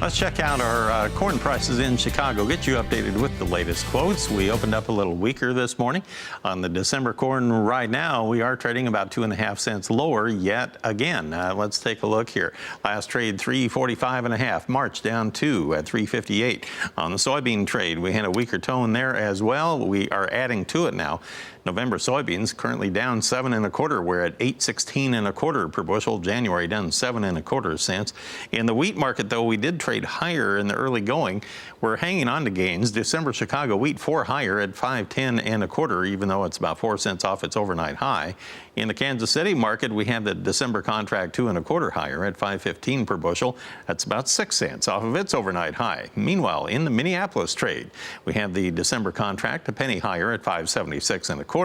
Let's check out our corn prices in Chicago, get you updated with the latest quotes. We opened up a little weaker this morning on the December corn. Right now, we are trading about 2.5 cents lower yet again. Let's take a look here. Last trade, 345.5. March down 2 at 358. On the soybean trade, we had a weaker tone there as well. We are adding to it now. November soybeans currently down 7 1/4. We're at 8.16 1/4 per bushel. January down 7 1/4 cents. In the wheat market, though, we did trade higher in the early going. We're hanging on to gains. December Chicago wheat 4 higher at 5.10 1/4, even though it's about 4 cents off its overnight high. In the Kansas City market, we have the December contract 2 1/4 higher at 5.15 per bushel. That's about 6 cents off of its overnight high. Meanwhile, in the Minneapolis trade, we have the December contract a penny higher at 5.76 1/4.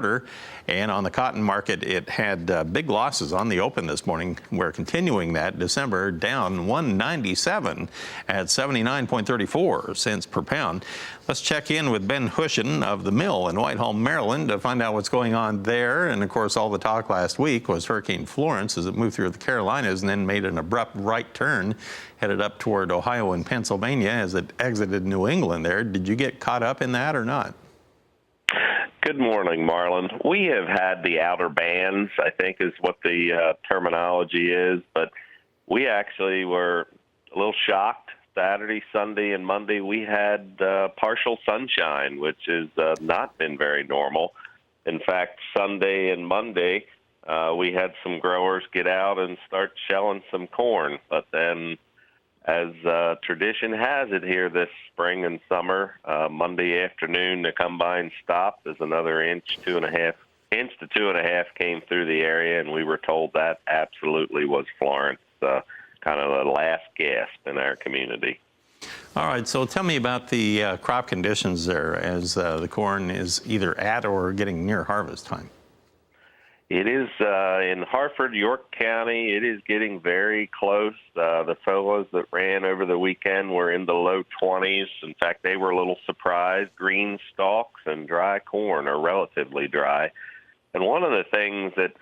And on the cotton market, it had big losses on the open this morning. We're continuing that. December down 1.97 at 79.34 cents per pound. Let's check in with Ben Hushon of the Mill in Whitehall, Maryland, to find out what's going on there. And of course, all the talk last week was Hurricane Florence as it moved through the Carolinas and then made an abrupt right turn, headed up toward Ohio and Pennsylvania as it exited New England there. Did you get caught up in that or not? Good morning, Marlin. We have had the outer bands, I think is what the terminology is, but we actually were a little shocked. Saturday, Sunday, and Monday, we had partial sunshine, which has not been very normal. In fact, Sunday and Monday, we had some growers get out and start shelling some corn, but then as tradition has it here this spring and summer, Monday afternoon, the combine stopped as another inch to 2.5 came through the area, and we were told that absolutely was Florence, kind of the last gasp in our community. All right, so tell me about the crop conditions there as the corn is either at or getting near harvest time. It is in Harford, York County. It is getting very close. The photos that ran over the weekend were in the low 20s. In fact, they were a little surprised. Green stalks and dry corn are relatively dry. And one of the things that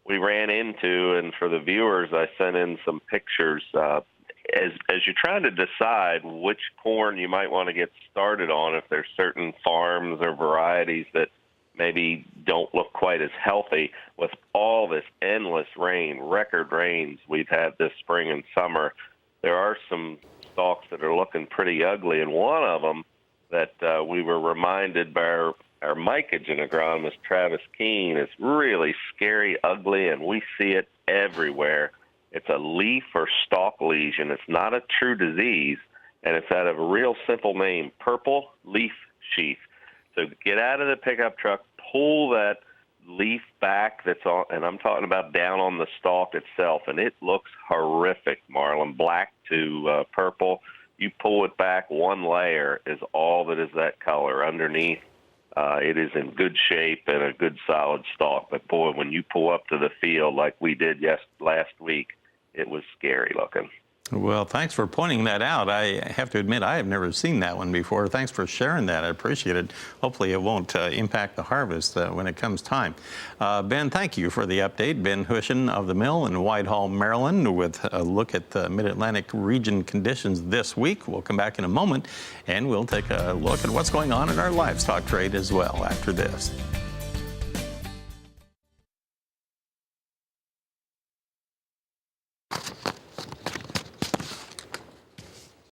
we ran into, and for the viewers, I sent in some pictures, as you're trying to decide which corn you might want to get started on, if there's certain farms or varieties that maybe don't look quite as healthy, with all this endless rain, record rains we've had this spring and summer, there are some stalks that are looking pretty ugly. And one of them that we were reminded by our Mycogen agronomist, Travis Keene, is really scary, ugly, and we see it everywhere. It's a leaf or stalk lesion. It's not a true disease, and it's out of a real simple name, purple leaf sheath. So get out of the pickup truck, pull that leaf back that's on, and I'm talking about down on the stalk itself, and it looks horrific, Marlin, black to purple. You pull it back, one layer is all that is that color. Underneath, it is in good shape and a good solid stalk. But boy, when you pull up to the field like we did last week, it was scary looking. Well, thanks for pointing that out. I have to admit, I have never seen that one before. Thanks for sharing that. I appreciate it. Hopefully it won't impact the harvest when it comes time. Ben, thank you for the update. Ben Hushon of the Mill in Whitehall, Maryland, with a look at the Mid-Atlantic region conditions this week. We'll come back in a moment, and we'll take a look at what's going on in our livestock trade as well after this.